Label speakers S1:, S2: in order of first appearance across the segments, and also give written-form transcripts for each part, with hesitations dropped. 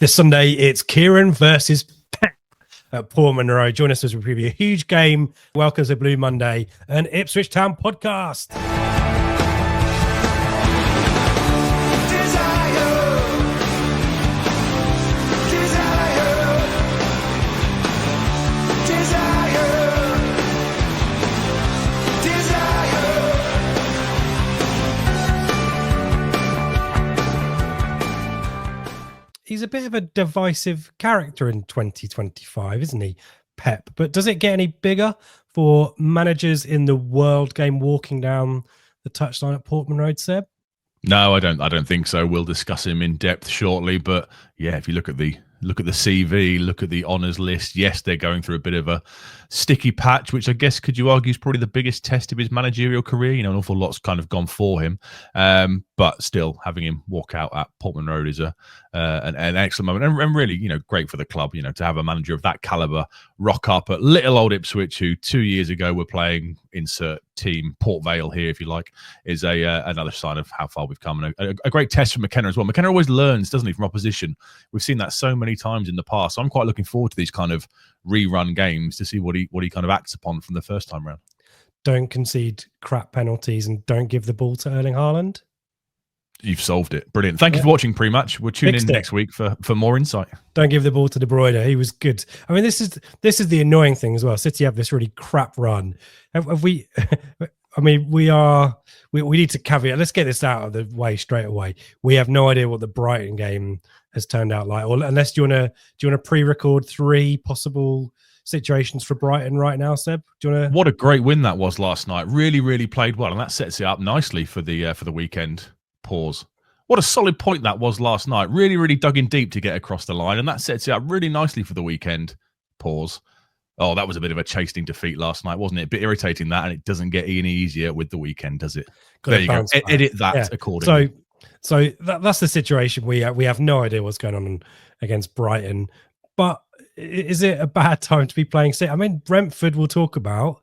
S1: This Sunday, it's Kieran versus Pep at Portman Road. Join us as we preview a huge game. Welcome to Blue Monday, an Ipswich Town podcast. He's a bit of a divisive character in 2025, isn't he, Pep? But does it get any bigger for managers in the world game walking down the touchline at Portman Road, Seb?
S2: No, I don't think so. We'll discuss him in depth shortly. But yeah, if you look at the CV, look at the honours list, yes, they're going through a bit of a sticky patch, which I guess could you argue is probably the biggest test of his managerial career. You know, an awful lot's kind of gone for him, but still having him walk out at Portman Road is an excellent moment, and really, you know, great for the club. You know, to have a manager of that calibre rock up at little old Ipswich, who 2 years ago were playing insert team Port Vale here, if you like, is another sign of how far we've come, and a great test for McKenna as well. McKenna always learns, doesn't he, from opposition? We've seen that so many times in the past. So I'm quite looking forward to these kind of rerun games to see what he kind of acts upon from the first time round.
S1: Don't concede crap penalties and don't give the ball to Erling Haaland.
S2: You've solved it. Brilliant. Thank you for watching Prematch. We'll tune in next week for more insight.
S1: Don't give the ball to De Bruyne. He was good. I mean, this is the annoying thing as well. City have this really crap run. Have we? I mean, we need to caveat. Let's get this out of the way straight away. We have no idea what the Brighton game has turned out like, or unless do you want to pre-record 3 possible situations for Brighton right now, Seb? Do you want to?
S2: What a great win that was last night. Really, really played well, and that sets it up nicely for the weekend. Pause. What a solid point that was last night. Really, really dug in deep to get across the line, and that sets it up really nicely for the weekend. Pause. Oh, that was a bit of a chastening defeat last night, wasn't it? A bit irritating that, and it doesn't get any easier with the weekend, does it? There you go. Edit that accordingly.
S1: So that's the situation. We have no idea what's going on against Brighton, but is it a bad time to be playing City? I mean, Brenford we'll talk about,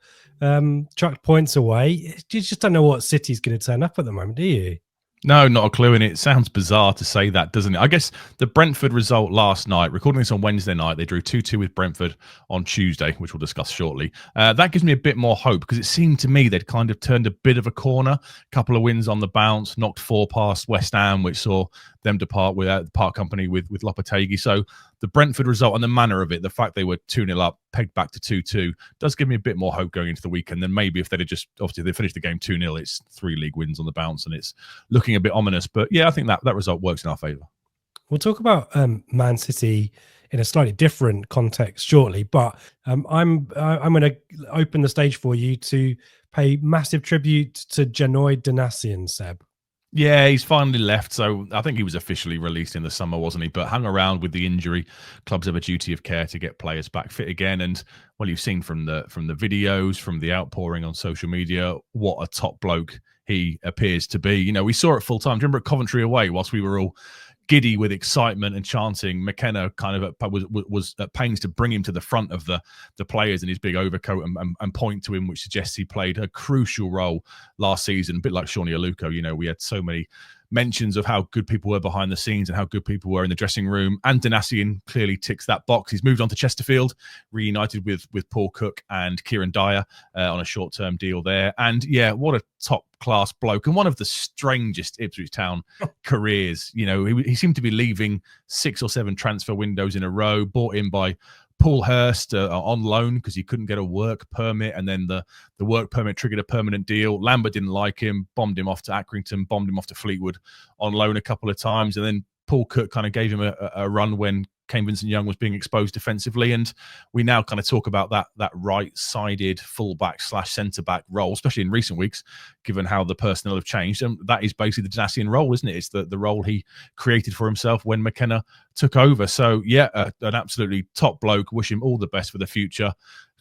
S1: chucked points away. You just don't know what City's going to turn up at the moment, do you?
S2: No, not a clue. And it sounds bizarre to say that, doesn't it? I guess the Brentford result last night, recording this on Wednesday night, they drew 2-2 with Brentford on Tuesday, which we'll discuss shortly. That gives me a bit more hope, because it seemed to me they'd kind of turned a bit of a corner. A couple of wins on the bounce, knocked 4 past West Ham, which saw them depart with the park company with Lopetegui. So the Brentford result and the manner of it, the fact they were 2-0 up, pegged back to 2-2, does give me a bit more hope going into the weekend than maybe if they'd have just, obviously they finished the game 2-0, it's 3 league wins on the bounce and it's looking a bit ominous. But yeah, I think that result works in our favour.
S1: We'll talk about Man City in a slightly different context shortly, but I'm going to open the stage for you to pay massive tribute to Janoi Donacien, Seb.
S2: Yeah, he's finally left. So I think he was officially released in the summer, wasn't he? But hung around with the injury. Clubs have a duty of care to get players back fit again. And well, you've seen from the videos, from the outpouring on social media, what a top bloke he appears to be. You know, we saw it full time. Do you remember at Coventry away, whilst we were all giddy with excitement and chanting, McKenna kind of was at pains to bring him to the front of the players in his big overcoat and point to him, which suggests he played a crucial role last season, a bit like Shawnee Aluko. You know, we had so many mentions of how good people were behind the scenes and how good people were in the dressing room, and Donacien clearly ticks that box. He's moved on to Chesterfield, reunited with Paul Cook and Kieran Dyer on a short-term deal there. And yeah, what a top-class bloke, and one of the strangest Ipswich Town careers. You know, he seemed to be leaving 6 or 7 transfer windows in a row, bought in by Paul Hurst on loan because he couldn't get a work permit, and then the work permit triggered a permanent deal. Lambert didn't like him, bombed him off to Accrington, bombed him off to Fleetwood on loan a couple of times, and then Paul Cook kind of gave him a run when Kane Vincent-Young was being exposed defensively. And we now kind of talk about that right-sided fullback / centre-back role, especially in recent weeks, given how the personnel have changed. And that is basically the Donacien role, isn't it? It's the role he created for himself when McKenna took over. So yeah, an absolutely top bloke. Wish him all the best for the future.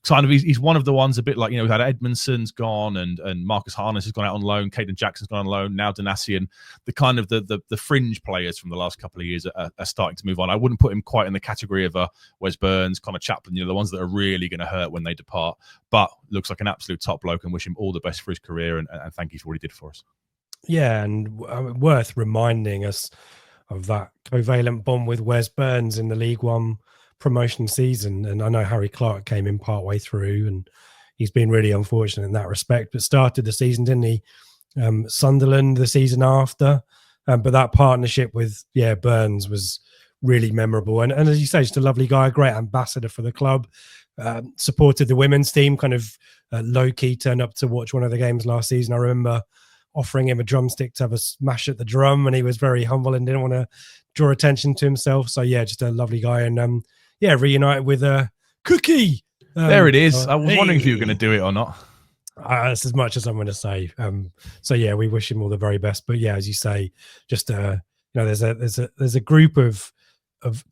S2: Kind of, he's one of the ones, a bit like, you know, we've had Edmondson's gone and Marcus Harness has gone out on loan, Caden Jackson's gone on loan, now Donacien. The kind of the fringe players from the last couple of years are starting to move on. I wouldn't put him quite in the category of Wes Burns, Connor Chaplin, you know, the ones that are really going to hurt when they depart. But looks like an absolute top bloke, and wish him all the best for his career and thank you for what he did for us.
S1: Yeah, and worth reminding us that covalent bond with Wes Burns in the League One promotion season. And I know Harry Clark came in partway through, and he's been really unfortunate in that respect, but started the season, didn't he? Sunderland the season after. But that partnership with Burns was really memorable. And as you say, just a lovely guy, a great ambassador for the club. Supported the women's team, kind of low-key, turned up to watch one of the games last season. I remember offering him a drumstick to have a smash at the drum, and he was very humble and didn't want to draw attention to himself. So just a lovely guy. And reunited with Cookie.
S2: There it is. I was wondering if you were going to do it or not.
S1: That's as much as I'm going to say. We wish him all the very best. But as you say, just there's a group of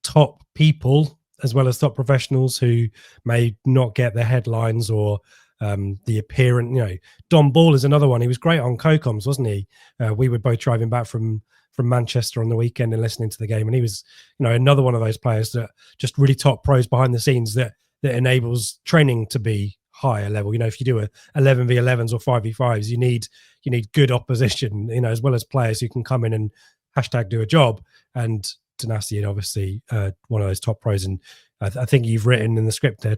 S1: top people as well as top professionals who may not get the headlines or the appearance. Don Ball is another one. He was great on co-coms, wasn't he? We were both driving back from Manchester on the weekend and listening to the game, and he was another one of those players that just really top pros behind the scenes that enables training to be higher level. If you do 11v11s or 5v5s, you need good opposition, as well as players who can come in and #do a job. And Donacien, obviously, one of those top pros. And I think you've written in the script there,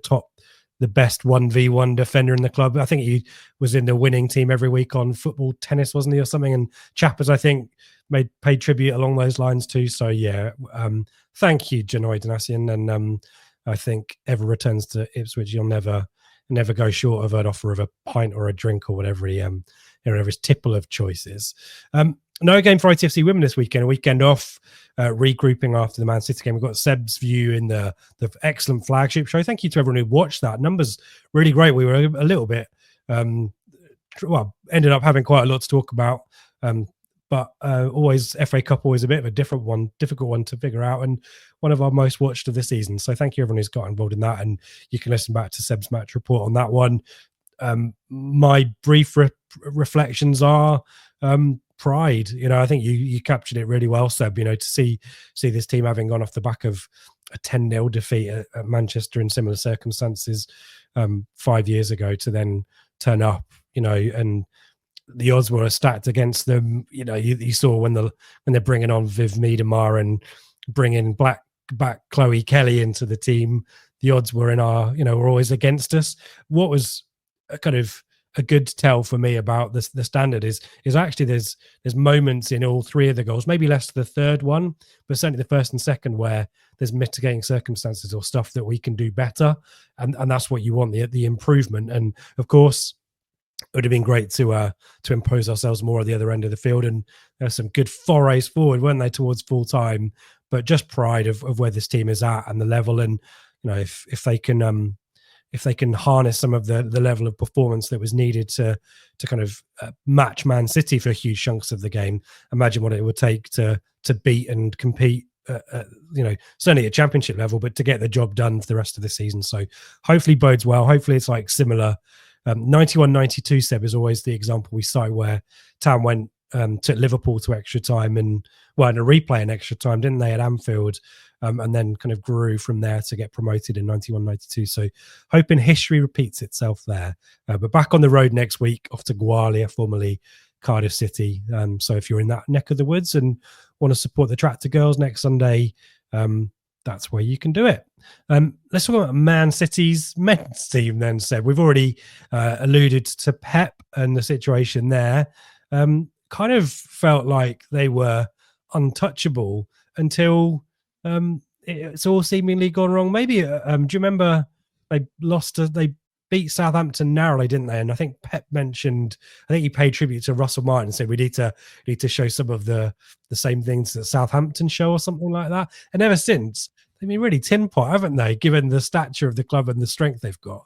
S1: the best 1v1 defender in the club. I think he was in the winning team every week on Football Tennis, wasn't he, or something? And Chappers, I think, paid tribute along those lines too. So thank you, Janoi Donacien. And I think ever returns to Ipswich, you'll never go short of an offer of a pint or a drink or whatever his tipple of choices. No game for ITFC Women this weekend. A weekend off, regrouping after the Man City game. We've got Seb's view in the excellent Flagship show. Thank you to everyone who watched that. Numbers really great. We were a little bit, ended up having quite a lot to talk about. But always FA Cup, always a bit of a difficult one to figure out, and one of our most watched of the season. So thank you everyone who's got involved in that, and you can listen back to Seb's match report on that one. My brief reflections are pride. I think you captured it really well, Seb. To see this team having gone off the back of a 10-0 defeat at Manchester in similar circumstances 5 years ago, to then turn up, and the odds were stacked against them. You saw when they're bringing on Viv Miedemar and bringing back Chloe Kelly into the team, the odds were were always against us. What was a kind of a good tell for me about the standard is actually there's moments in all three of the goals, maybe less the third one, but certainly the first and second, where there's mitigating circumstances or stuff that we can do better, and that's what you want, the improvement. And of course, it would have been great to impose ourselves more at the other end of the field, and there's some good forays forward, weren't they, towards full time. But just pride of where this team is at and the level, and if they can harness some of the level of performance that was needed to kind of match Man City for huge chunks of the game, imagine what it would take to beat and compete. Certainly at championship level, but to get the job done for the rest of the season. So hopefully bodes well. Hopefully it's like similar. 91-92, Seb, is always the example we cite, where Town went took Liverpool to extra time, and in a replay in extra time, didn't they, at Anfield, and then kind of grew from there to get promoted in 91-92. So hoping history repeats itself there. But back on the road next week, off to Gwalia, formerly Cardiff City. So if you're in that neck of the woods and want to support the Tractor Girls next Sunday, that's where you can do it. Let's talk about Man City's men's team then, Seb. We've already alluded to Pep and the situation there. Kind of felt like they were untouchable until it's all seemingly gone wrong. Maybe, do you remember they beat Southampton narrowly, didn't they? And I think Pep mentioned, I think he paid tribute to Russell Martin and said we need to show some of the same things that Southampton show, or something like that. And ever since, they've been really tin pot, haven't they, given the stature of the club and the strength they've got.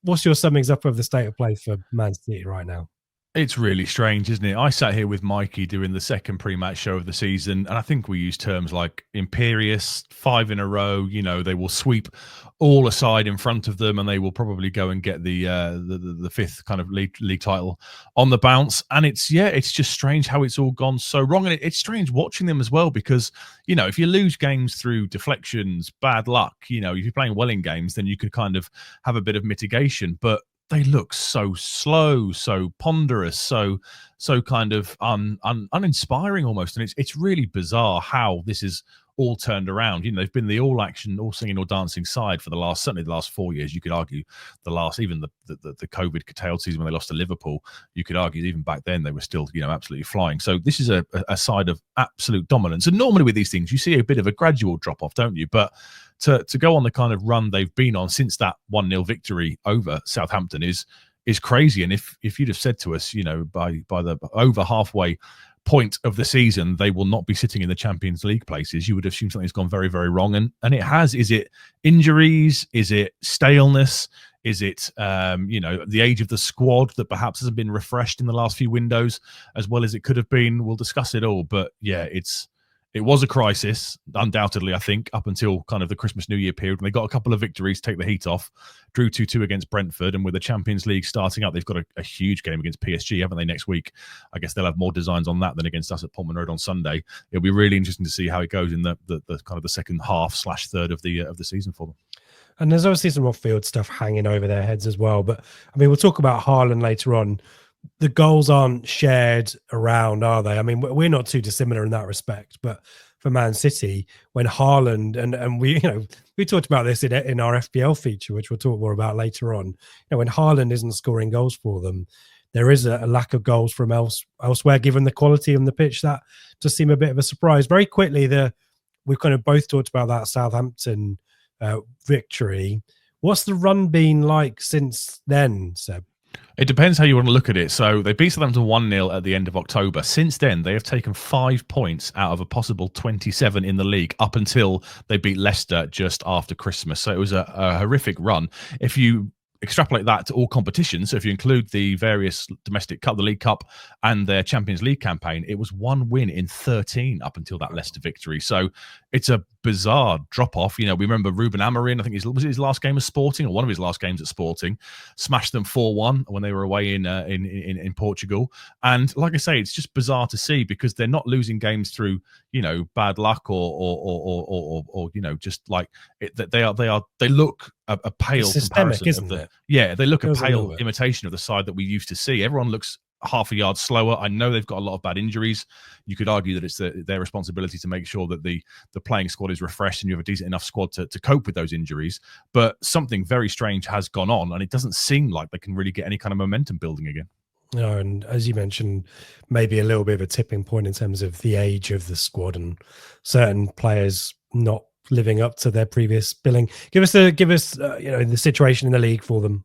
S1: What's your summings up of the state of play for Man City right now?
S2: It's really strange, isn't it? I sat here with Mikey doing the second pre-match show of the season, and I think we used terms like imperious, 5 in a row. They will sweep all aside in front of them, and they will probably go and get the fifth kind of league title on the bounce. And it's just strange how it's all gone so wrong. And it's strange watching them as well, because if you lose games through deflections, bad luck, if you're playing well in games, then you could kind of have a bit of mitigation. But they look so slow, so ponderous, so kind of uninspiring almost. And it's really bizarre how this is all turned around. You know, they've been the all action, all singing, all dancing side for certainly the last 4 years. You could argue even the COVID curtailed season when they lost to Liverpool, you could argue even back then they were still, you know, absolutely flying. So this is a side of absolute dominance. And normally with these things, you see a bit of a gradual drop off, don't you? But to go on the kind of run they've been on since that 1-0 victory over Southampton is crazy. And if you'd have said to us, you know, by the over halfway point of the season, they will not be sitting in the Champions League places, you would assume something's gone very, very wrong. And it has. Is it injuries? Is it staleness? Is it, you know, the age of the squad that perhaps hasn't been refreshed in the last few windows as well as it could have been? We'll discuss it all. But yeah, it was a crisis, undoubtedly, I think, up until kind of the Christmas New Year period when they got a couple of victories to take the heat off, drew 2-2 against Brentford, and with the Champions League starting up, they've got a huge game against PSG, haven't they, next week? I guess they'll have more designs on that than against us at Portman Road on Sunday. It'll be really interesting to see how it goes in the kind of the second half / third of the season for them.
S1: And there's obviously some off-field stuff hanging over their heads as well. But, I mean, we'll talk about Haaland later on. The goals aren't shared around, are they? I mean, we're not too dissimilar in that respect. But for Man City, when Haaland, and we, you know, we talked about this in our FPL feature, which we'll talk more about later on. You know, when Haaland isn't scoring goals for them, there is a lack of goals from elsewhere, given the quality on the pitch. That does seem a bit of a surprise. Very quickly, we've kind of both talked about that Southampton victory. What's the run been like since then, Seb?
S2: It depends how you want to look at it. So they beat Southampton 1-0 at the end of October. Since then, they have taken 5 points out of a possible 27 in the league up until they beat Leicester just after Christmas. So it was a horrific run. If you extrapolate that to all competitions, so if you include the various domestic cup, the League Cup, and their Champions League campaign, it was 1 win in 13 up until that Leicester victory. So it's a bizarre drop-off. You know, we remember Ruben Amorim, I think was his last game at Sporting, or one of his last games at Sporting, smashed them 4-1 when they were away in Portugal. And like I say, it's just bizarre to see because they're not losing games through, you know, bad luck or you know, just like they look a pale comparison, isn't it? Yeah, they look a pale imitation of the side that we used to see. Everyone looks half a yard slower. I know they've got a lot of bad injuries. You could argue that it's their responsibility to make sure that the playing squad is refreshed and you have a decent enough squad to cope with those injuries. But something very strange has gone on, and it doesn't seem like they can really get any kind of momentum building again.
S1: No, and as you mentioned, maybe a little bit of a tipping point in terms of the age of the squad and certain players not living up to their previous billing. Give us you know, the situation in the league for them.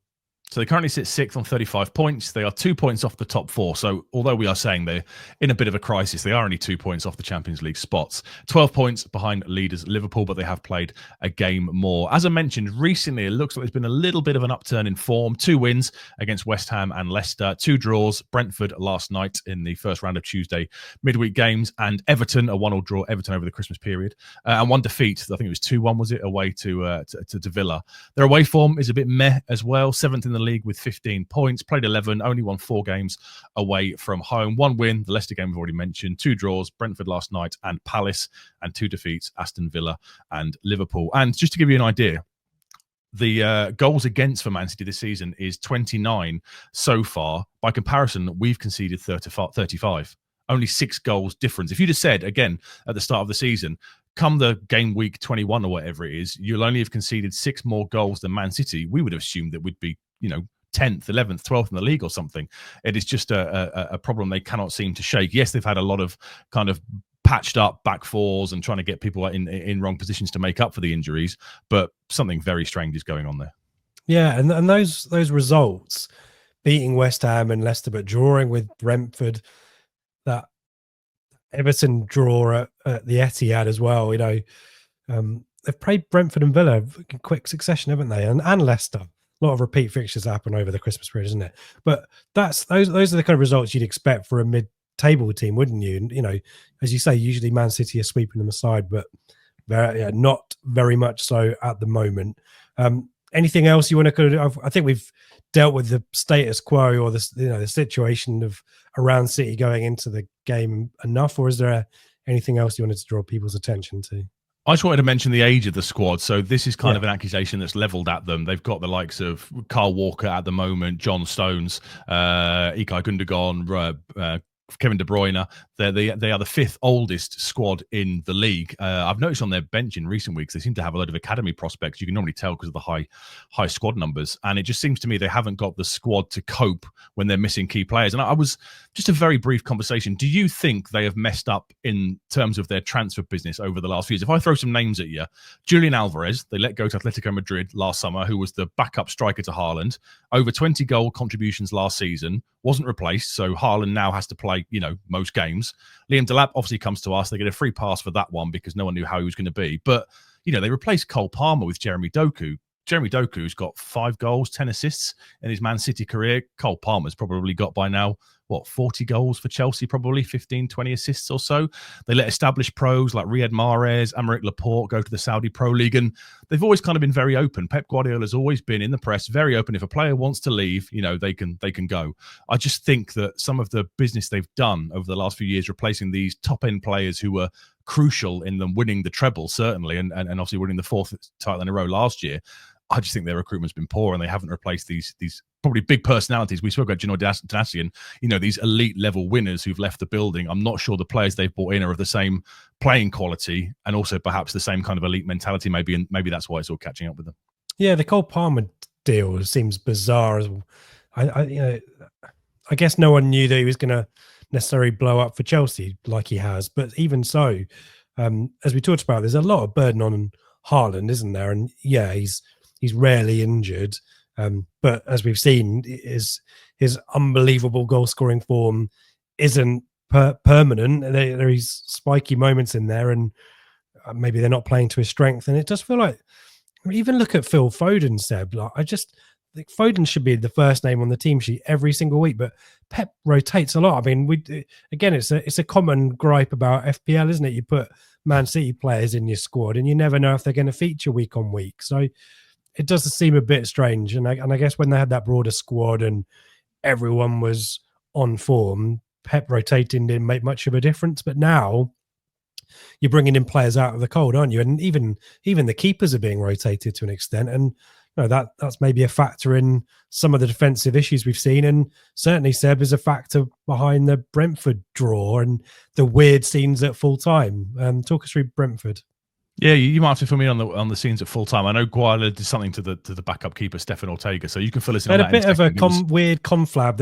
S2: So they currently sit 6th on 35 points. They are 2 points off the top 4. So although we are saying they're in a bit of a crisis, they are only 2 points off the Champions League spots. 12 points behind leaders Liverpool, but they have played a game more. As I mentioned, recently it looks like there's been a little bit of an upturn in form. 2 wins against West Ham and Leicester. 2 draws, Brentford last night in the first round of Tuesday midweek games, and Everton, a 1-1 draw, Everton over the Christmas period. And 1 defeat, I think it was 2-1, was it, away to Villa. Their away form is a bit meh as well. 7th in the league with 15 points, played 11, only won 4 games away from home. 1 win, the Leicester game we've already mentioned, 2 draws, Brentford last night and Palace, and 2 defeats, Aston Villa and Liverpool. And just to give you an idea, the goals against for Man City this season is 29 so far. By comparison, we've conceded 35. Only 6 goals difference. If you'd have said, again, at the start of the season, come the game week 21 or whatever it is, you'll only have conceded 6 more goals than Man City, we would have assumed that we'd be, you know, 10th, 11th, 12th in the league or something. It is just a problem they cannot seem to shake. Yes, they've had a lot of kind of patched up back fours and trying to get people in wrong positions to make up for the injuries, but something very strange is going on there. Yeah,
S1: and those results, beating West Ham and Leicester, but drawing with Brentford, that Everton draw at the Etihad as well, you know, they've played Brentford and Villa in quick succession, haven't they? And Leicester. A lot of repeat fixtures happen over the Christmas period, isn't it? But those are the kind of results you'd expect for a mid-table team, wouldn't you? And, you know, as you say, usually Man City are sweeping them aside, but not very much so at the moment. Anything else you want to? I think we've dealt with the status quo or the situation of around City going into the game enough, or is there anything else you wanted to draw people's attention to?
S2: I just wanted to mention the age of the squad. So this is kind
S1: Yeah.
S2: of an accusation that's leveled at them. They've got the likes of Carl Walker at the moment, John Stones, Ilkay Gundogan, Kevin De Bruyne. They are the fifth oldest squad in the league. I've noticed on their bench in recent weeks, they seem to have a lot of academy prospects. You can normally tell because of the high squad numbers. And it just seems to me they haven't got the squad to cope when they're missing key players. And I was just a very brief conversation. Do you think they have messed up in terms of their transfer business over the last few years? If I throw some names at you, Julian Alvarez, they let go to Atletico Madrid last summer, who was the backup striker to Haaland, over 20 goal contributions last season, wasn't replaced. So Haaland now has to play, most games. Liam Delap obviously comes to us. They get a free pass for that one because no one knew how he was going to be. But, they replaced Cole Palmer with Jeremy Doku. Jeremy Doku's got 5 goals, 10 assists in his Man City career. Cole Palmer's probably got by now, 40 goals for Chelsea, probably 15, 20 assists or so. They let established pros like Riyad Mahrez, Aymeric Laporte go to the Saudi Pro League, and they've always kind of been very open. Pep Guardiola has always been in the press very open. If a player wants to leave, they can go. I just think that some of the business they've done over the last few years, replacing these top-end players who were crucial in them winning the treble, certainly, and obviously winning the 4th title in a row last year, I just think their recruitment's been poor, and they haven't replaced these probably big personalities. We spoke about Janoi Donacien, these elite level winners who've left the building. I'm not sure the players they've brought in are of the same playing quality and also perhaps the same kind of elite mentality, maybe, and maybe that's why it's all catching up with them.
S1: Yeah, the Cole Palmer deal seems bizarre as well. I guess no one knew that he was going to necessarily blow up for Chelsea like he has, but even so, as we talked about, there's a lot of burden on Haaland, isn't there? And yeah, he's rarely injured. But as we've seen, his unbelievable goal-scoring form isn't permanent. There is spiky moments in there, and maybe they're not playing to his strength. And it does feel like, even look at Phil Foden, Seb. Like, I just think Foden should be the first name on the team sheet every single week, but Pep rotates a lot. I mean, it's a common gripe about FPL, isn't it? You put Man City players in your squad, and you never know if they're going to feature week on week. So it does seem a bit strange. And I guess when they had that broader squad and everyone was on form, Pep rotating didn't make much of a difference. But now you're bringing in players out of the cold, aren't you? And even the keepers are being rotated to an extent. And that's maybe a factor in some of the defensive issues we've seen. And certainly Seb is a factor behind the Brentford draw and the weird scenes at full time. Talk us through Brentford.
S2: Yeah, you might have to fill me in on the scenes at full time. I know Guardiola did something to the backup keeper, Stefan Ortega, so you can fill us in on that.
S1: A bit of a weird conflab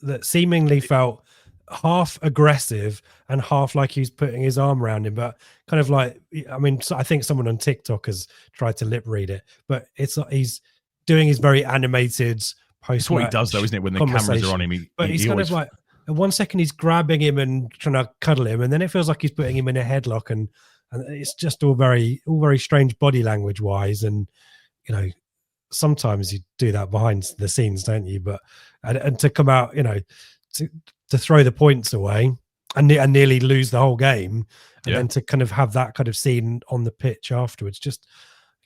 S1: that seemingly felt half aggressive and half like he was putting his arm around him, but kind of like, I think someone on TikTok has tried to lip read it, but he's doing his very animated post.
S2: It's what he does, though, isn't it? When the cameras are on him,
S1: he's kind of like, at 1 second he's grabbing him and trying to cuddle him, and then it feels like he's putting him in a headlock, and it's just all very strange body language wise. And sometimes you do that behind the scenes, don't you? But and to come out, to throw the points away and nearly lose the whole game, and then to kind of have that kind of scene on the pitch afterwards, just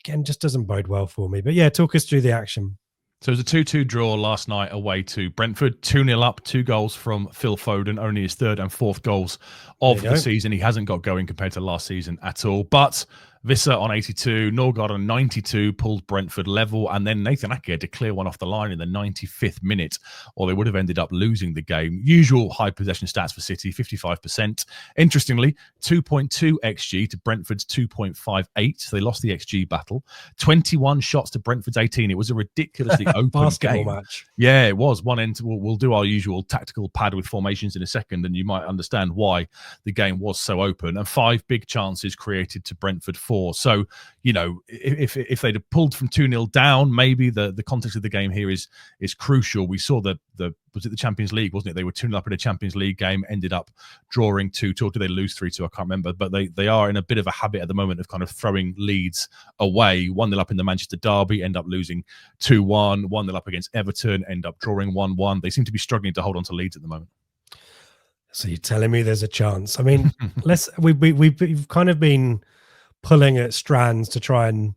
S1: doesn't bode well for me. But yeah, talk us through the action.
S2: So it was a 2-2 draw last night away to Brentford, 2-0 up, 2 goals from Phil Foden, only his 3rd and 4th goals of the season. He hasn't got going compared to last season at all. But Visser on 82, Norgard on 92 pulled Brentford level, and then Nathan Ake had to clear one off the line in the 95th minute, or they would have ended up losing the game. Usual high possession stats for City, 55%. Interestingly, 2.2 XG to Brentford's 2.58. So they lost the XG battle. 21 shots to Brentford's 18. It was a ridiculously open
S1: basketball
S2: game.
S1: Match.
S2: Yeah, it was. One end. We'll do our usual tactical pad with formations in a second, and you might understand why the game was so open. And 5 big chances created to Brentford 4. So, if they'd have pulled from 2-0 down, maybe the context of the game here is crucial. We saw was it the Champions League, wasn't it? They were 2-0 up in a Champions League game, ended up drawing 2-2, or did they lose 3-2? I can't remember, but they are in a bit of a habit at the moment of kind of throwing leads away. 1-0 up in the Manchester derby, end up losing 2-1. 1-0 up against Everton, end up drawing 1-1. They seem to be struggling to hold on to leads at the moment.
S1: So you're telling me there's a chance? I mean, we've kind of been pulling at strands to try and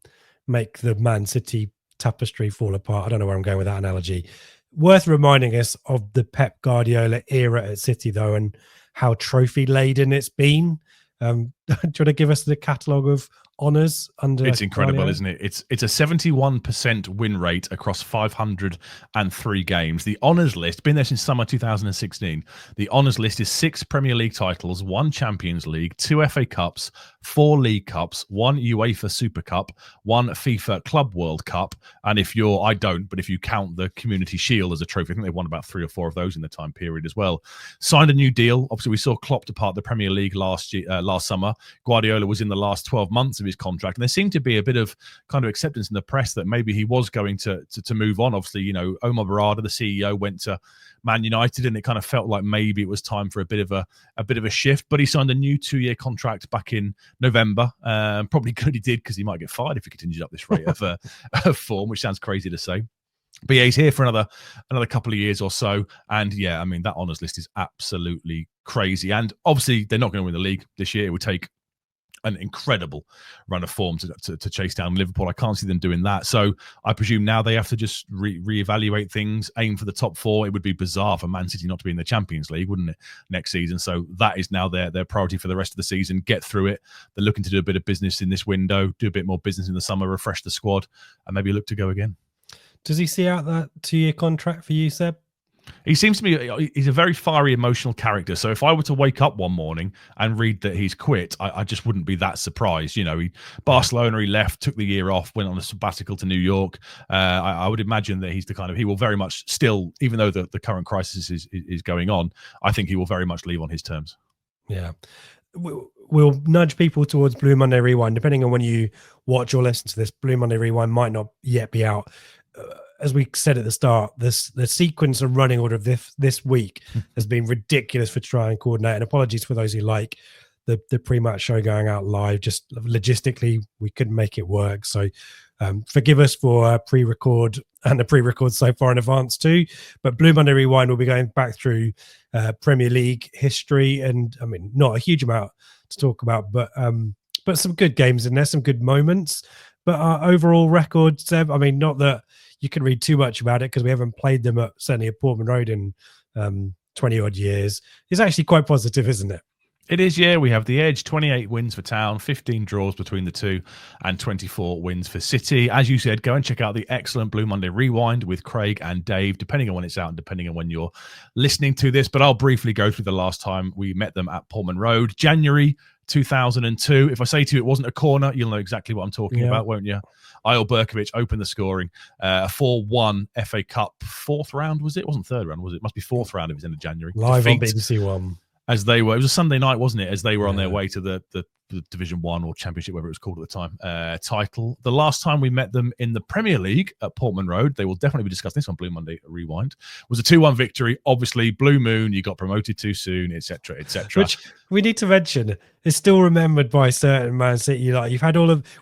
S1: make the Man City tapestry fall apart. I don't know where I'm going with that analogy. Worth reminding us of the Pep Guardiola era at City, though, and how trophy laden it's been. Do you want to give us the catalogue of honours under.
S2: It's incredible,
S1: Guardiola.
S2: isn't it? It's a 71% win rate across 503 games. The honours list, been there since summer 2016. The honours list is 6 Premier League titles, 1 Champions League, 2 FA Cups, 4 League Cups, 1 UEFA Super Cup, 1 FIFA Club World Cup, and if you count the Community Shield as a trophy, I think they won about 3 or 4 of those in the time period as well. Signed a new deal. Obviously, we saw Klopp depart the Premier League last summer. Guardiola was in the last 12 months of his contract, and there seemed to be a bit of kind of acceptance in the press that maybe he was going to move on. Obviously, Omar Barada, the CEO, went to Man United, and it kind of felt like maybe it was time for a bit of a shift. But he signed a new 2-year contract back in November. Probably good he did, because he might get fired if he continues up this rate of form, which sounds crazy to say. But yeah, he's here for another couple of years or so. And yeah, I mean, that honours list is absolutely crazy. And obviously, they're not going to win the league this year. It would take an incredible run of form to chase down Liverpool. I can't see them doing that. So I presume now they have to just reevaluate things, aim for the top 4. It would be bizarre for Man City not to be in the Champions League, wouldn't it, next season? So that is now their priority for the rest of the season. Get through it. They're looking to do a bit of business in this window, do a bit more business in the summer, refresh the squad, and maybe look to go again.
S1: Does he see out that 2-year contract for you, Seb?
S2: He seems to me, he's a very fiery, emotional character. So if I were to wake up one morning and read that he's quit, I just wouldn't be that surprised. Barcelona, he left, took the year off, went on a sabbatical to New York. I would imagine that he's the kind of, he will very much still, even though the current crisis is going on, I think he will very much leave on his terms.
S1: Yeah. We'll nudge people towards Blue Monday Rewind. Depending on when you watch or listen to this, Blue Monday Rewind might not yet be out. As we said at the start, the sequence and running order of this week has been ridiculous for trying and coordinate. And apologies for those who like the pre-match show going out live. Just logistically, we couldn't make it work. So forgive us for pre-record and the pre-record so far in advance too. But Blue Monday Rewind will be going back through Premier League history, and I mean, not a huge amount to talk about, but some good games in there, some good moments. But our overall record, Seb, I mean, not that you can read too much about it because we haven't played them certainly at Portman Road in 20 odd years. It's actually quite positive, isn't it?
S2: It is, yeah. We have the edge, 28 wins for Town, 15 draws between the two, and 24 wins for City. As you said, go and check out the excellent Blue Monday Rewind with Craig and Dave, depending on when it's out and depending on when you're listening to this. But I'll briefly go through the last time we met them at Portman Road, January 2002. If I say to you it wasn't a corner, you'll know exactly what I'm talking about, won't you? Ayel Berkovic opened the scoring. A 4-1 FA Cup 4th round, was it? It wasn't 3rd round, was it? It must be 4th round if it was end of January.
S1: Live on BBC One.
S2: As they were, it was a Sunday night, wasn't it? As they were on their way to the Division 1 or Championship, whatever it was called at the time, title. The last time we met them in the Premier League at Portman Road, they will definitely be discussing this on Blue Monday Rewind, was a 2-1 victory. Obviously, Blue Moon, you got promoted too soon, etc., etc.
S1: Which we need to mention is still remembered by certain Man City. Like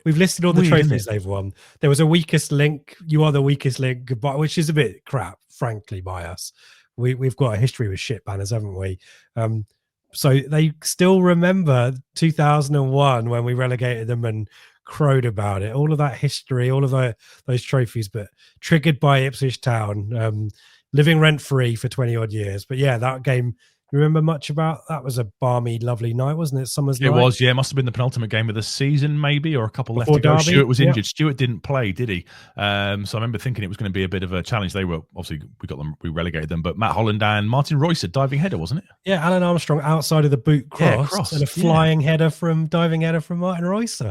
S1: we've listed all the trophies they've won. There was a weakest link. You are the weakest link, which is a bit crap, frankly, by us. We've got a history with shit banners, haven't we? So they still remember 2001 when we relegated them and crowed about it. All of that history, all of those trophies, but triggered by Ipswich Town, living rent-free for 20 odd years. But yeah, that game, you remember much about? That was a balmy, lovely night, wasn't it? Summer's night.
S2: It was, yeah. It must have been the penultimate game of the season, maybe, or a couple left to go.
S1: Derby.
S2: Stuart was injured. Yep. Stuart didn't play, did he? So I remember thinking it was going to be a bit of a challenge. They were, obviously, we relegated them, but Matt Holland and Martin Royce, diving header, wasn't it?
S1: Yeah, Alan Armstrong outside of the boot cross and a flying diving header from Martin Royce.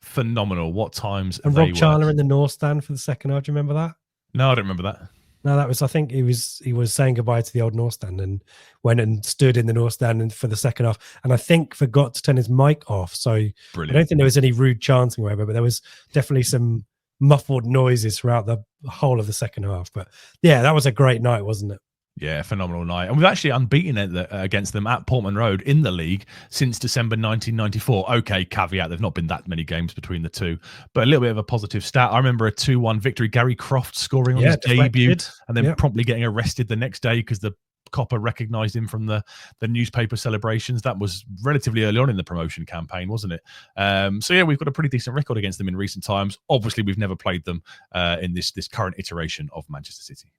S2: Phenomenal. What times
S1: and Rob Charler in the North Stand for the second half. Do you remember that?
S2: No, I don't remember that.
S1: No, that was, I think he was saying goodbye to the old North Stand and went and stood in the North Stand for the second half. And I think forgot to turn his mic off. So brilliant. I don't think there was any rude chanting or whatever, but there was definitely some muffled noises throughout the whole of the second half. But yeah, that was a great night, wasn't it?
S2: Yeah, phenomenal night. And we've actually unbeaten against them at Portman Road in the league since December 1994. Okay, caveat, there've not been that many games between the two, but a little bit of a positive stat. I remember a 2-1 victory, Gary Croft scoring on his debut and then promptly getting arrested the next day because the copper recognised him from the newspaper celebrations. That was relatively early on in the promotion campaign, wasn't it? So yeah, we've got a pretty decent record against them in recent times. Obviously, we've never played them in this current iteration of Manchester City.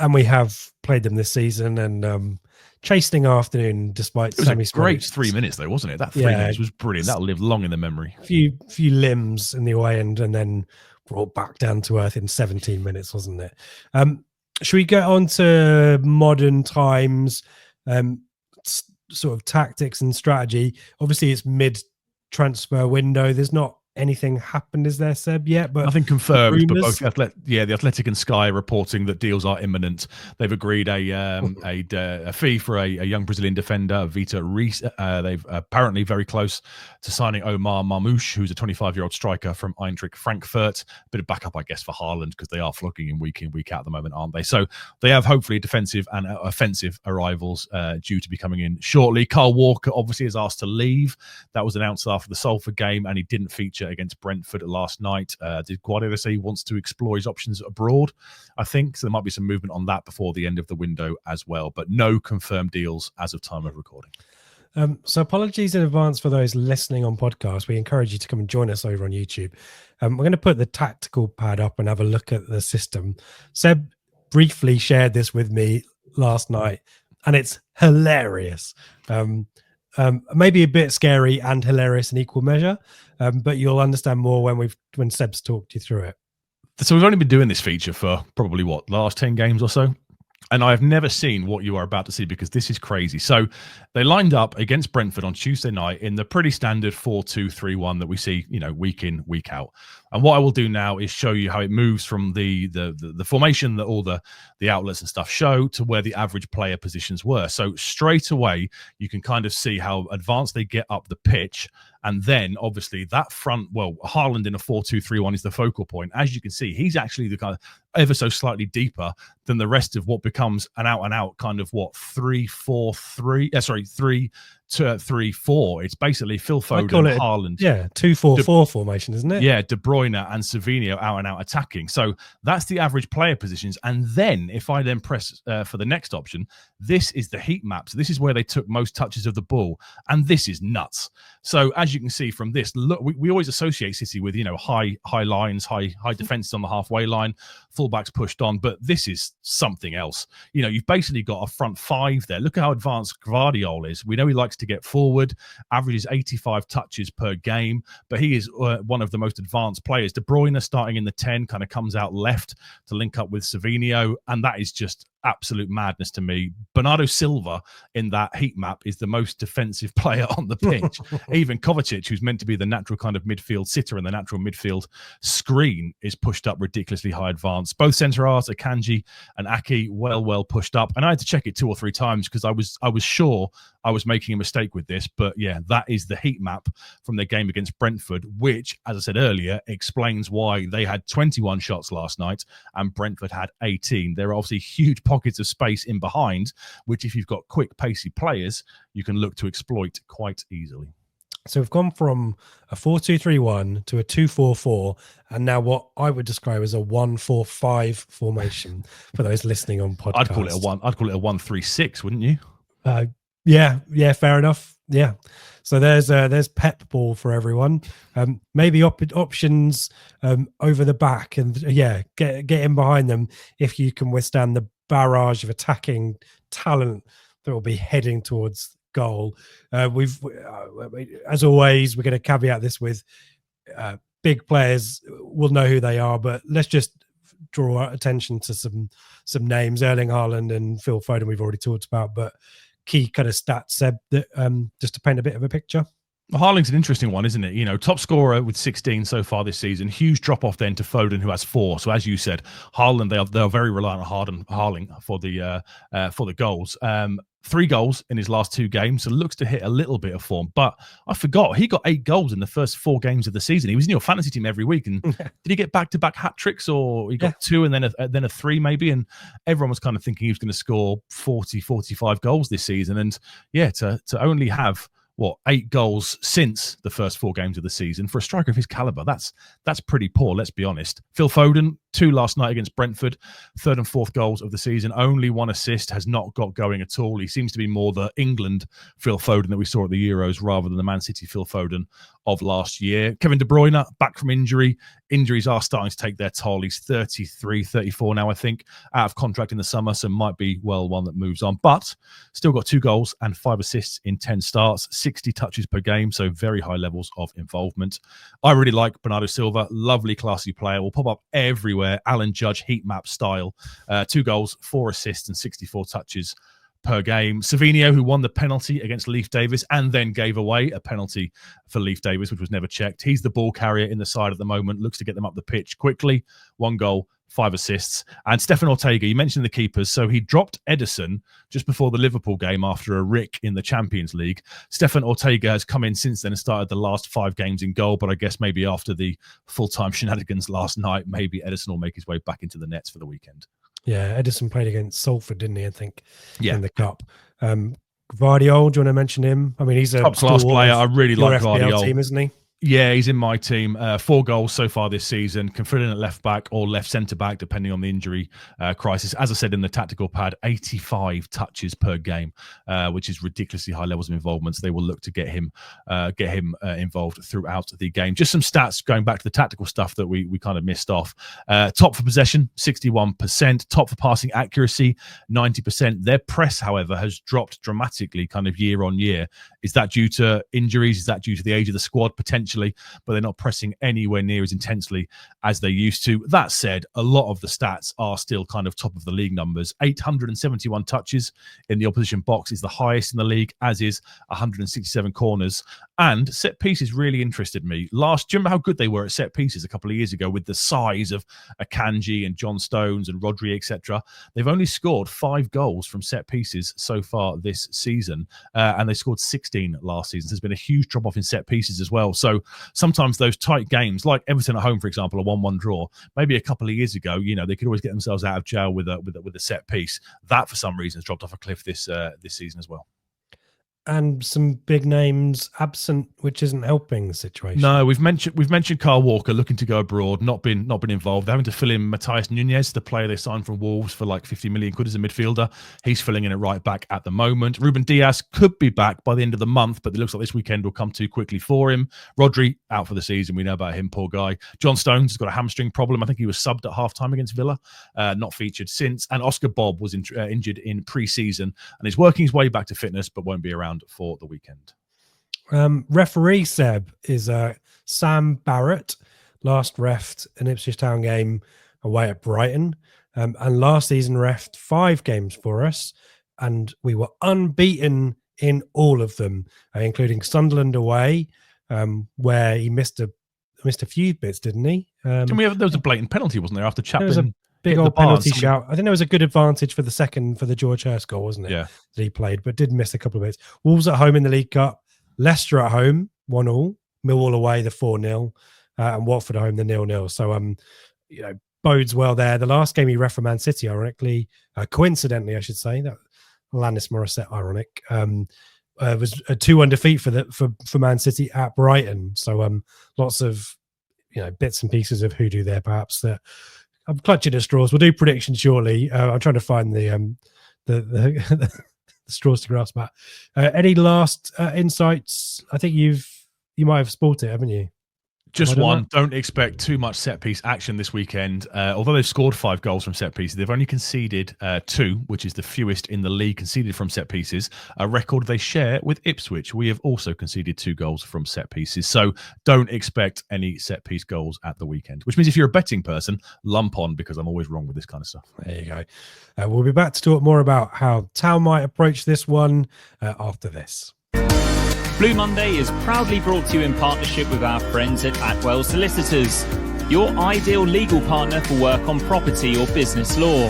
S1: and we have played them this season, and chastening afternoon despite
S2: It was
S1: Sammy
S2: a great
S1: Smollett's
S2: 3 minutes, though, wasn't it? That 3 minutes was brilliant. That'll live long in the memory.
S1: Few limbs in the away end, and then brought back down to earth in 17 minutes, wasn't it? Should we get on to modern times, sort of tactics and strategy? Obviously, it's mid-transfer window. There's not anything happened, is there, Seb, yet? But
S2: nothing confirmed, but
S1: rumors?
S2: both the Athletic and Sky are reporting that deals are imminent. They've agreed a fee for a young Brazilian defender, Vitor Reis. They've apparently very close to signing Omar Marmouche, who's a 25-year-old striker from Eintracht Frankfurt. Bit of backup, I guess, for Haaland, because they are flogging him week in, week out at the moment, aren't they? So they have hopefully defensive and offensive arrivals due to be coming in shortly. Carl Walker obviously is asked to leave. That was announced after the Salford game, and he didn't feature against Brentford last night. Did Guardiola say he wants to explore his options abroad? I think so. There might be some movement on that before the end of the window as well, but no confirmed deals as of time of recording.
S1: So apologies in advance for those listening on podcast. We encourage you to come and join us over on YouTube. We're going to put the tactical pad up and have a look at the system. Seb briefly shared this with me last night, and it's hilarious. Maybe a bit scary and hilarious in equal measure, but you'll understand more when Seb's talked you through it.
S2: So we've only been doing this feature for probably the last 10 games or so. And I have never seen what you are about to see, because this is crazy. So they lined up against Brentford on Tuesday night in the pretty standard 4-2-3-1 that we see, week in, week out. And what I will do now is show you how it moves from the formation that all the outlets and stuff show to where the average player positions were. So straight away, you can kind of see how advanced they get up the pitch. And then, obviously, that front, Haaland in a 4-2-3-1 is the focal point. As you can see, he's actually the kind of ever so slightly deeper than the rest of what becomes an out-and-out kind of 3-4. It's basically Phil Foden, Haaland.
S1: 2-4-4 formation, isn't it?
S2: Yeah, De Bruyne and Savinho out-and-out attacking. So that's the average player positions. And then, if I then press for the next option, this is the heat map. So this is where they took most touches of the ball. And this is nuts. So as you can see from this, look, we always associate City with, high lines, high defenses on the halfway line, fullbacks pushed on. But this is something else. You've basically got a front five there. Look at how advanced Guardiola is. We know he likes to get forward, averages 85 touches per game, but he is one of the most advanced players. De Bruyne starting in the 10 kind of comes out left to link up with Savinho, and that is just absolute madness to me. Bernardo Silva in that heat map is the most defensive player on the pitch. Even Kovacic, who's meant to be the natural kind of midfield sitter and the natural midfield screen, is pushed up ridiculously high advance. Both centre halves, Akanji and Aki, well pushed up. And I had to check it 2 or 3 times because I was sure I was making a mistake with this. But yeah, that is the heat map from their game against Brentford, which, as I said earlier, explains why they had 21 shots last night and Brentford had 18. There are obviously huge pockets of space in behind, which if you've got quick, pacey players, you can look to exploit quite easily.
S1: So we've gone from a 4-2-3-1 to a 2-4-4, and now what I would describe as a 1-4-5 formation for those listening on podcast.
S2: I'd call it a 1-3-6, wouldn't you?
S1: Yeah, fair enough. Yeah. So there's Pep ball for everyone. Maybe options over the back, and get in behind them if you can withstand the barrage of attacking talent that will be heading towards goal. As always, we're going to caveat this with big players will know who they are, but let's just draw attention to some names. Erling Haaland and Phil Foden we've already talked about, but key kind of stats, Seb, that just to paint a bit of a picture.
S2: Harling's an interesting one, isn't it? Top scorer with 16 so far this season. Huge drop off then to Foden, who has 4. So as you said, Haaland, they are very reliant on Harling for the goals. 3 goals in his last 2 games, so looks to hit a little bit of form. But I forgot, he got 8 goals in the first 4 games of the season. He was in your fantasy team every week. And did he get back-to-back hat tricks, or he got 2 and then a 3 maybe? And everyone was kind of thinking he was going to score 40, 45 goals this season. And to only have 8 goals since the first 4 games of the season for a striker of his caliber, that's pretty poor, let's be honest. Phil Foden, 2 last night against Brentford, 3rd and 4th goals of the season, only 1 assist, has not got going at all. He seems to be more the England Phil Foden that we saw at the Euros rather than the Man City Phil Foden of last year. Kevin De Bruyne, back from injury. Injuries are starting to take their toll. He's 33, 34 now, I think, out of contract in the summer, so might be, well, one that moves on. But still got 2 goals and 5 assists in 10 starts, 60 touches per game, so very high levels of involvement. I really like Bernardo Silva, lovely, classy player, will pop up everywhere, Alan Judge heat map style. 2 goals, 4 assists and 64 touches per game. Savinho, who won the penalty against Leif Davis and then gave away a penalty for Leif Davis, which was never checked. He's the ball carrier in the side at the moment, looks to get them up the pitch quickly. 1 goal, 5 assists. And Stefan Ortega, you mentioned the keepers. So he dropped Ederson just before the Liverpool game after a rick in the Champions League. Stefan Ortega has come in since then and started the last 5 games in goal. But I guess maybe after the full-time shenanigans last night, maybe Ederson will make his way back into the nets for the weekend.
S1: Yeah, Ederson played against Salford, didn't he? I think,
S2: in
S1: the cup. Guardiola, do you want to mention him? I mean, he's a
S2: top-class player. I really like Guardiola.
S1: Team, isn't he?
S2: Yeah, he's in my team. 4 goals so far this season. Can fill in at left back or left centre back, depending on the injury crisis. As I said in the tactical pad, 85 touches per game, which is ridiculously high levels of involvement. So they will look to get him involved throughout the game. Just some stats going back to the tactical stuff that we kind of missed off. Top for possession, 61%. Top for passing accuracy, 90%. Their press, however, has dropped dramatically kind of year on year. Is that due to injuries? Is that due to the age of the squad? Potentially. But they're not pressing anywhere near as intensely as they used to. That said, a lot of the stats are still kind of top of the league numbers. 871 touches in the opposition box is the highest in the league, as is 167 corners. And set pieces really interested me. Do you remember how good they were at set pieces a couple of years ago with the size of Akanji and John Stones and Rodri, etc.? They've only scored 5 goals from set pieces so far this season, and they scored 16 last season. There's been a huge drop off in set pieces as well. So sometimes those tight games, like Everton at home, for example, a 1-1 draw, maybe a couple of years ago, they could always get themselves out of jail with a set piece. That, for some reason, has dropped off a cliff this season as well.
S1: And some big names absent, which isn't helping the situation.
S2: No, we've mentioned Kyle Walker looking to go abroad, not been involved. They're having to fill in Matthias Nunez, the player they signed from Wolves for like 50 million quid as a midfielder. He's filling in at right back at the moment. Ruben Diaz could be back by the end of the month, but it looks like this weekend will come too quickly for him. Rodri out for the season. We know about him, poor guy. John Stones has got a hamstring problem. I think he was subbed at half-time against Villa, not featured since. And Oscar Bob was injured in pre-season and is working his way back to fitness, but won't be around for the weekend.
S1: Referee Seb is Sam Barrett, last refed an Ipswich Town game away at Brighton, and last season refed 5 games for us, and we were unbeaten in all of them, including Sunderland away, where he missed a few bits, didn't he?
S2: There was a blatant penalty, wasn't there, after Chapman?
S1: Big old penalty shout. I think there was a good advantage for the George Hurst goal, wasn't it?
S2: Yeah.
S1: That he played, but did miss a couple of bits. Wolves at home in the League Cup, Leicester at home, 1-1, Millwall away, the 4-0, and Watford at home, the 0-0. So, bodes well there. The last game he ref for Man City, coincidentally, I should say, that Alanis Morissette, ironic, was a 2-1 defeat for Man City at Brighton. So, lots of, bits and pieces of hoodoo there, perhaps, that I'm clutching at straws. We'll do predictions shortly. I'm trying to find the straws to grasp at. Any last insights? I think you might have spotted it, haven't you?
S2: Just one. Don't expect too much set-piece action this weekend. Although they've scored 5 goals from set-pieces, they've only conceded 2, which is the fewest in the league conceded from set-pieces, a record they share with Ipswich. We have also conceded 2 goals from set-pieces. So don't expect any set-piece goals at the weekend, which means if you're a betting person, lump on, because I'm always wrong with this kind of stuff.
S1: There you go. We'll be back to talk more about how Town might approach this one after this.
S3: Blue Monday is proudly brought to you in partnership with our friends at Atwell Solicitors, your ideal legal partner for work on property or business law.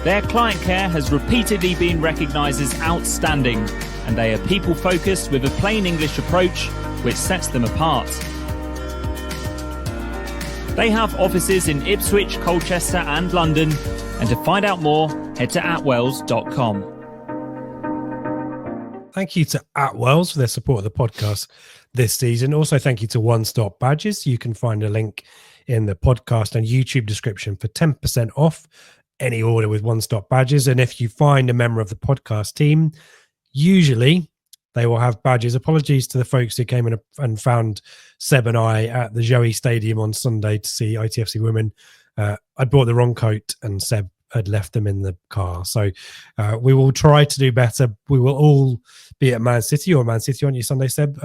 S3: Their client care has repeatedly been recognised as outstanding, and they are people-focused with a plain English approach which sets them apart. They have offices in Ipswich, Colchester and London, and to find out more, head to atwells.com.
S1: Thank you to Atwells for their support of the podcast. this season. Also, thank you to One Stop Badges. You can find a link in the podcast and YouTube description for 10% off any order with One Stop Badges. And if you find a member of the podcast team, usually they will have badges. Apologies to the folks who came in and found Seb and I at the Janoi Stadium on Sunday to see ITFC Women. I brought the wrong coat and Seb had left them in the car. So we will try to do better. We will all be at Man City, aren't you, Sunday, Seb?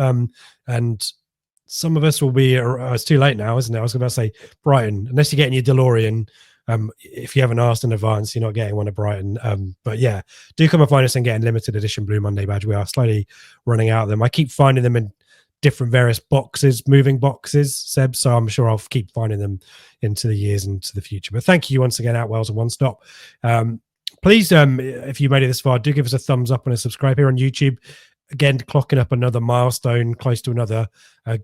S1: And some of us will be, it's too late now, isn't it? I was going to say Brighton, unless you're getting your DeLorean. If you haven't asked in advance, you're not getting one at Brighton. But yeah, do come and find us and get a limited edition Blue Monday badge. We are slowly running out of them. I keep finding them in different various boxes, moving boxes, Seb. So I'm sure I'll keep finding them into the years and into the future. But thank you once again, Outwells and One Stop. Please, if you made it this far, do give us a thumbs up and a subscribe here on YouTube. Again, clocking up another milestone, close to another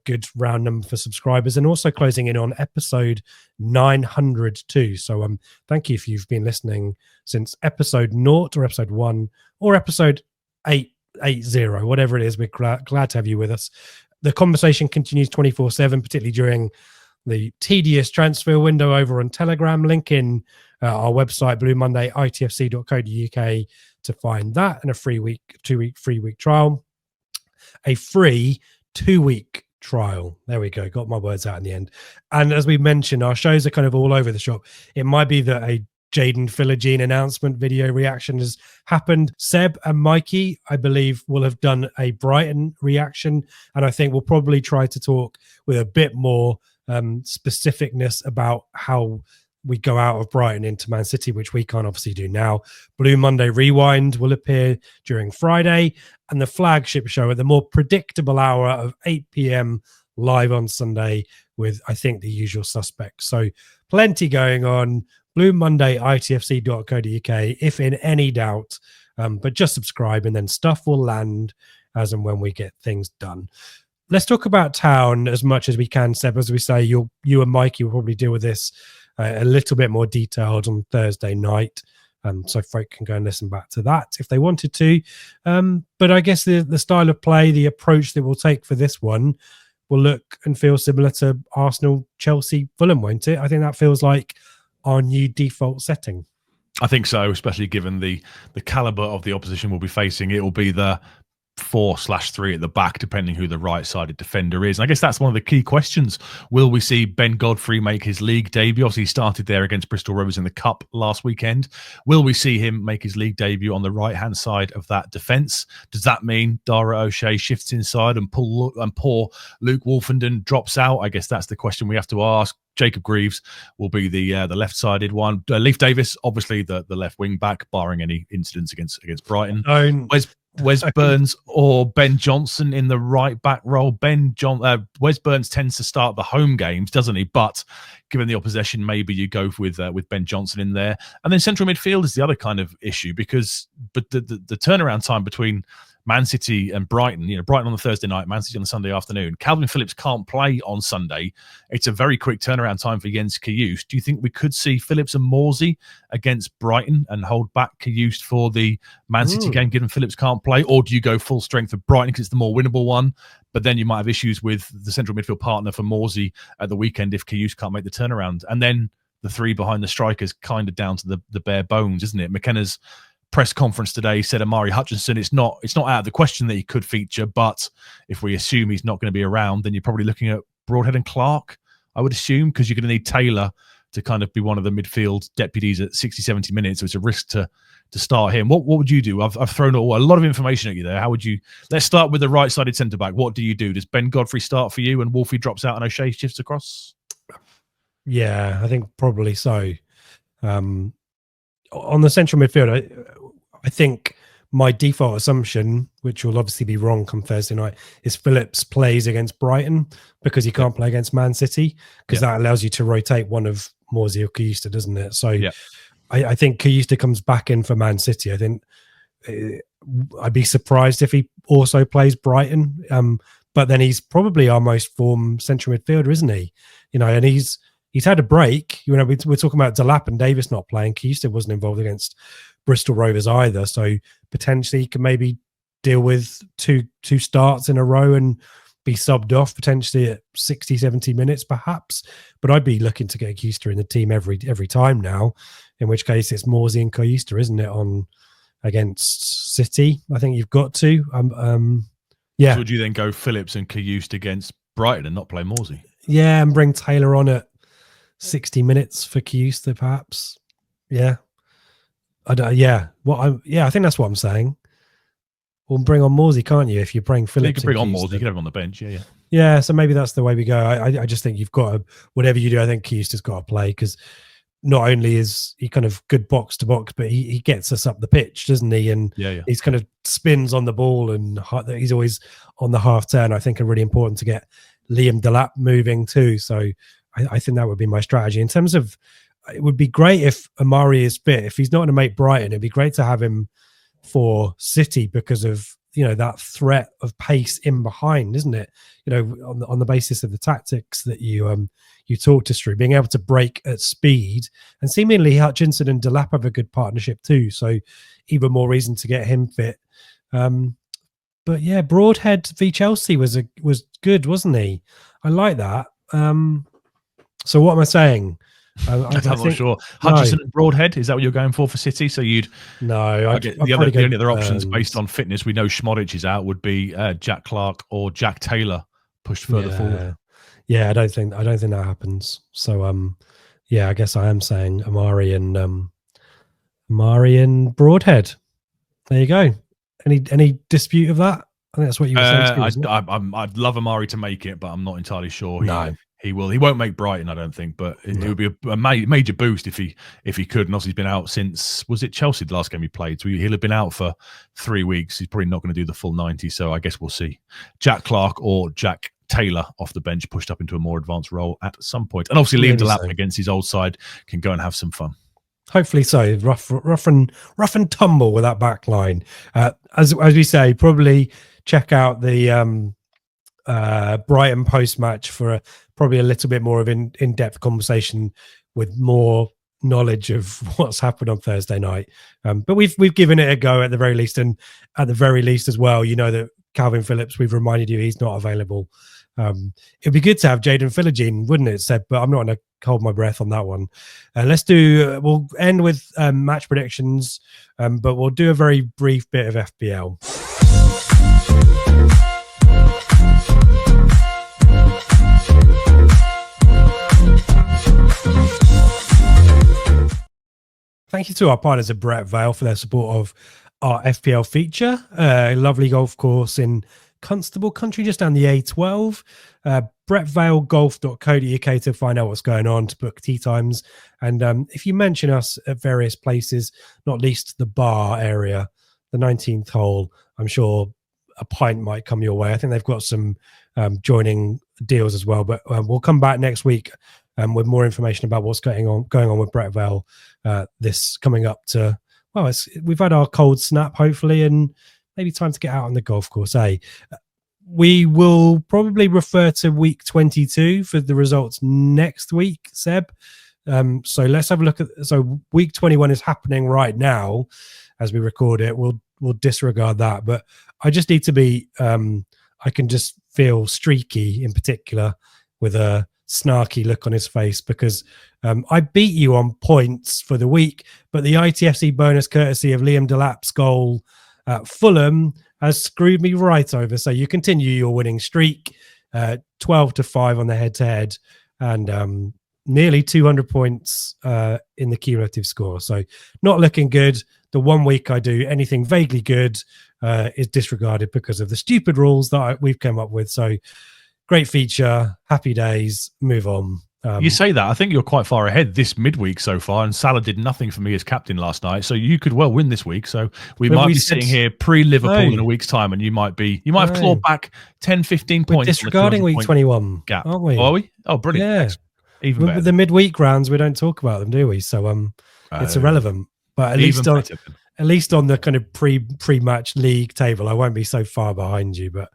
S1: good round number for subscribers, and also closing in on episode 902. So thank you if you've been listening since episode 0 or episode 1 or episode 880, whatever it is. We're glad to have you with us. The conversation continues 24/7, particularly during the tedious transfer window over on Telegram. Link in our website, bluemonday.itfc.co.uk, to find that, and a free 2-week trial. A free 2-week trial. There we go. Got my words out in the end. And as we mentioned, our shows are kind of all over the shop. It might be that a Jaden Philogene announcement video reaction has happened. Seb and Mikey, I believe, will have done a Brighton reaction, and I think we'll probably try to talk with a bit more specificness about how we go out of Brighton into Man City, which we can't obviously do now. Blue Monday Rewind will appear during Friday, and the flagship show at the more predictable hour of 8 p.m. live on Sunday with, I think, the usual suspects. So plenty going on. Blue Monday, itfc.co.uk, if in any doubt. But just subscribe and then stuff will land as and when we get things done. Let's talk about Town as much as we can, Seb. As we say, you and Mikey will probably deal with this a little bit more detailed on Thursday night. So folk can go and listen back to that if they wanted to. But I guess the style of play, the approach that we'll take for this one will look and feel similar to Arsenal, Chelsea, Fulham, won't it? I think that feels like our new default setting.
S2: I think so, especially given the caliber of the opposition we'll be facing. It will be the 4/3 at the back, depending who the right-sided defender is. And I guess that's one of the key questions. Will we see Ben Godfrey make his league debut? Obviously, he started there against Bristol Rovers in the Cup last weekend. Will we see him make his league debut on the right-hand side of that defence? Does that mean Dara O'Shea shifts inside and poor Luke Wolfenden drops out? I guess that's the question we have to ask. Jacob Greaves will be the left-sided one. Leif Davis, obviously the left wing back, barring any incidents against Brighton. Wes Burns or Ben Johnson in the right back role. Wes Burns tends to start the home games, doesn't he? But given the opposition, maybe you go with Ben Johnson in there. And then central midfield is the other kind of issue, because the turnaround time between Man City and Brighton, Brighton on the Thursday night, Man City on the Sunday afternoon. Calvin Phillips can't play on Sunday. It's a very quick turnaround time for Jens Kajust. Do you think we could see Phillips and Morsey against Brighton and hold back Kajust for the Man City game, given Phillips can't play? Or do you go full strength for Brighton because it's the more winnable one? But then you might have issues with the central midfield partner for Morsey at the weekend if Kajust can't make the turnaround. And then the three behind the strikers kind of down to the bare bones, isn't it? McKenna's press conference today said Amari Hutchinson, it's not out of the question that he could feature, but if we assume he's not going to be around, then you're probably looking at Broadhead and Clark, I would assume, because you're going to need Taylor to kind of be one of the midfield deputies at 60-70 minutes, so it's a risk to start him. What would you do? I've thrown a lot of information at you there. How would you? Let's start with the right-sided centre-back. What do you do? Does Ben Godfrey start for you and Wolfie drops out and O'Shea shifts across?
S1: Yeah, I think probably so. On the central midfield, I think my default assumption, which will obviously be wrong come Thursday night, is Phillips plays against Brighton because he can't play against Man City, because that allows you to rotate one of Morsey or Kajust, doesn't it? So I think Kajust comes back in for Man City. I think I'd be surprised if he also plays Brighton. But then he's probably our most formed central midfielder, isn't he? And he's had a break. We're talking about Delap and Davis not playing. Kajust wasn't involved against Bristol Rovers either, so potentially he can maybe deal with two starts in a row and be subbed off potentially at 60, 70 minutes perhaps. But I'd be looking to get Kayusta in the team every time now, in which case it's Morsey and Kayusta, isn't it, on against City? I think you've got to. Yeah.
S2: So would you then go Phillips and Kayusta against Brighton and not play Morsey?
S1: Yeah, and bring Taylor on at 60 minutes for Kayusta, perhaps. Yeah. I think that's what I'm saying. Well, bring on Morsey, can't you? If you bring Phillips,
S2: you can bring on Morsey. You can have him on the bench.
S1: Yeah. So maybe that's the way we go. I just think you've got to, whatever you do, I think Kayusta's got to play, because not only is he kind of good box to box, but he gets us up the pitch, doesn't he? And he's kind of spins on the ball, and he's always on the half turn. I think are really important to get Liam Delap moving too. So I think that would be my strategy in terms of. It would be great if Amari is fit. If he's not going to make Brighton, it'd be great to have him for City because of, that threat of pace in behind, isn't it? On the basis of the tactics that you talked us through, being able to break at speed, and seemingly Hutchinson and Delap have a good partnership too. So even more reason to get him fit. But yeah, Broadhead v Chelsea was good, wasn't he? I like that. So what am I saying?
S2: I'm not sure. Hutchinson and Broadhead, is that what you're going for City? So you'd the only other options based on fitness, we know Schmodic is out, would be Jack Clark or Jack Taylor pushed further forward.
S1: Yeah, I don't think that happens. So I guess I am saying Amari and Broadhead. There you go. Any dispute of that? I think that's what you were saying.
S2: I'd love Amari to make it, but I'm not entirely sure.
S1: No.
S2: He will. He won't make Brighton, I don't think, but it would be a major boost if he could. And obviously, he's been out since, was it Chelsea the last game he played? So he'll have been out for 3 weeks. He's probably not going to do the full 90. So I guess we'll see Jack Clark or Jack Taylor off the bench, pushed up into a more advansed role at some point. And obviously, Liam Delap against his old side can go and have some fun. Hopefully
S1: so. Rough and tumble with that back line. As we say, probably check out the Brighton post-match for probably a little bit more of in-depth conversation with more knowledge of what's happened on Thursday night. But we've given it a go at the very least, and at the very least as well, that Calvin Phillips, we've reminded you he's not available. It'd be good to have Jaden Philogene, wouldn't it, Seb? But I'm not going to hold my breath on that one. We'll end with match predictions, but we'll do a very brief bit of FPL. Thank you to our partners at Brett Vale for their support of our FPL feature. A lovely golf course in Constable Country, just down the A12. BrettValeGolf.co.uk to find out what's going on, to book tee times. And if you mention us at various places, not least the bar area, the 19th hole, I'm sure a pint might come your way. I think they've got some joining deals as well. But we'll come back next week with more information about what's going on with Brett Vale. This coming up to, we've had our cold snap hopefully, and maybe time to get out on the golf course. We will probably refer to week 22 for the results next week, Seb. So let's have a look at. So week 21 is happening right now as we record it. We'll disregard that, but I just need to be. I can just feel Streaky in particular with a snarky look on his face, because I beat you on points for the week, but the ITFC bonus, courtesy of Liam Delap's goal at Fulham, has screwed me right over. So you continue your winning streak, 12-5 on the head-to-head, and nearly 200 points in the cumulative score. So not looking good. The 1 week I do anything vaguely good is disregarded because of the stupid rules that we've come up with. So great feature, happy days, move on.
S2: You say that. I think you're quite far ahead this midweek so far, and Salah did nothing for me as captain last night, so you could well win this week. So we might be sitting here pre-Liverpool in a week's time, and you might have clawed back 10, 15 points.
S1: We're disregarding week 21
S2: gap,
S1: aren't we?
S2: Are we? Oh, brilliant!
S1: Yeah.
S2: Even better.
S1: With the midweek rounds, we don't talk about them, do we? So it's irrelevant. But at least on the kind of pre-match league table, I won't be so far behind you. But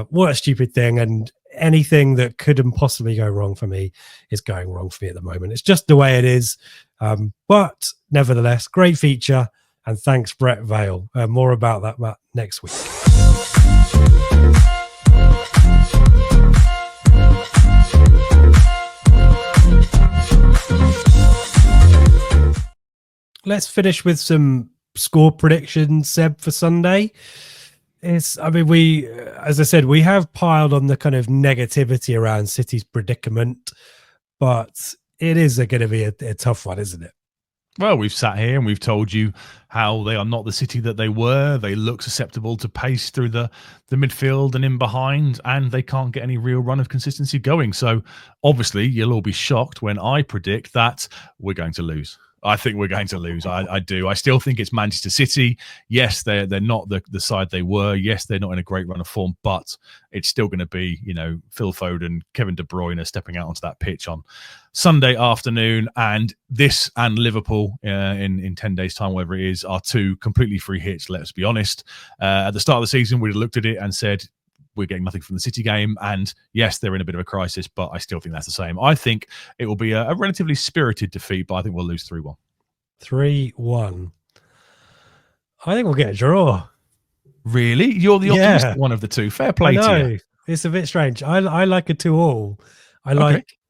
S1: what a stupid thing! And anything that couldn't possibly go wrong for me is going wrong for me at the moment. It's just the way it is. But nevertheless, great feature. And thanks, Brett Vale. More about that next week. let's finish with some score predictions, Seb, for Sunday. As I said, we have piled on the kind of negativity around City's predicament, but it is going to be a tough one, isn't it?
S2: Well, we've sat here and we've told you how they are not the City that they were. They look susceptible to pace through the midfield and in behind, and they can't get any real run of consistency going. So obviously you'll all be shocked when I predict that we're going to lose. I think we're going to lose. I do. I still think it's Manchester City. Yes, they're not the side they were. Yes, they're not in a great run of form, but it's still going to be, Phil Foden, Kevin De Bruyne stepping out onto that pitch on Sunday afternoon, and this and Liverpool in 10 days' time, whatever it is, are two completely free hits, let's be honest. At the start of the season, we'd looked at it and said, we're getting nothing from the City game. And yes, they're in a bit of a crisis, but I still think that's the same. I think it will be a relatively spirited defeat, but I think we'll lose 3-1.
S1: 3-1. I think we'll get a draw.
S2: Really? You're the optimistic one of the two. Fair play to you.
S1: It's a bit strange. I like a 2-2.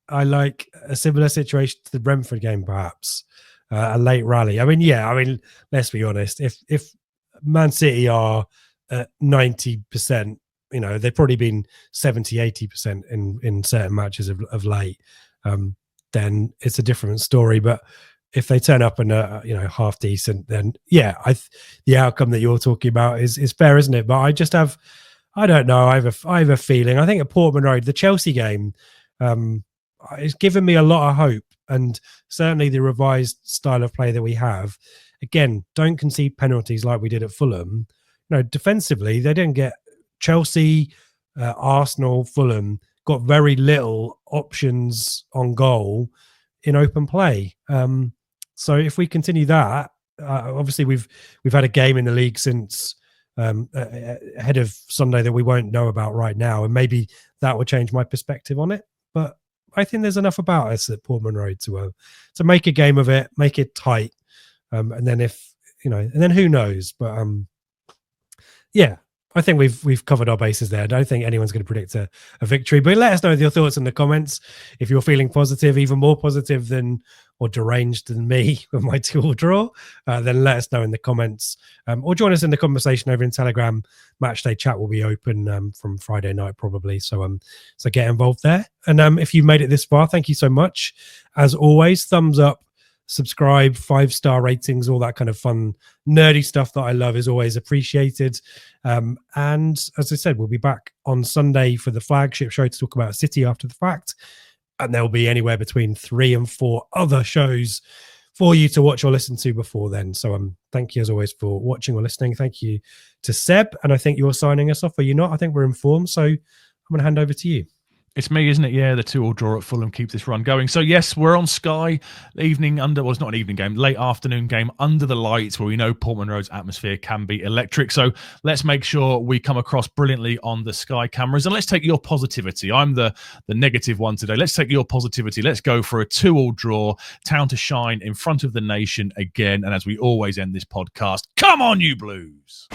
S1: I like a similar situation to the Brenford game, perhaps. A late rally. Let's be honest. If Man City are at 90%, they've probably been 70-80% in certain matches of late, then it's a different story. But if they turn up and half decent, then the outcome that you're talking about is fair, isn't it? But I don't know. I have a feeling. I think at Portman Road, the Chelsea game, it's given me a lot of hope, and certainly the revised style of play that we have. Again, don't concede penalties like we did at Fulham. Defensively, they didn't get. Chelsea, Arsenal, Fulham got very little options on goal in open play. So if we continue that, obviously we've had a game in the league since ahead of Sunday that we won't know about right now, and maybe that will change my perspective on it. But I think there's enough about us at Portman Road to make a game of it, make it tight, and then and then who knows? But I think we've covered our bases there. I don't think anyone's going to predict a victory, but let us know your thoughts in the comments. If you're feeling positive, even more positive than or deranged than me with my 2-2 draw, then let us know in the comments, or join us in the conversation over in Telegram. Matchday chat will be open from Friday night probably, so get involved there. And if you made it this far, thank you so much. As always, thumbs up, subscribe, 5-star ratings, all that kind of fun nerdy stuff that I love is always appreciated. And as I said, we'll be back on Sunday for the flagship show to talk about City after the fact, and there'll be anywhere between 3 and 4 other shows for you to watch or listen to before then. So thank you as always for watching or listening. Thank you to Seb, and I think you're signing us off. Are you not? I think we're informed, so I'm going to hand over to you.
S2: It's me, isn't it? Yeah, the 2-2 draw at Fulham keeps this run going. So yes, we're on Sky, evening under, well, it's not an evening game, late afternoon game under the lights, where we know Portman Road's atmosphere can be electric. So let's make sure we come across brilliantly on the Sky cameras, and let's take your positivity. I'm the negative one today. Let's take your positivity. Let's go for a 2-2 draw, Town to shine in front of the nation again. And as we always end this podcast, come on, you Blues!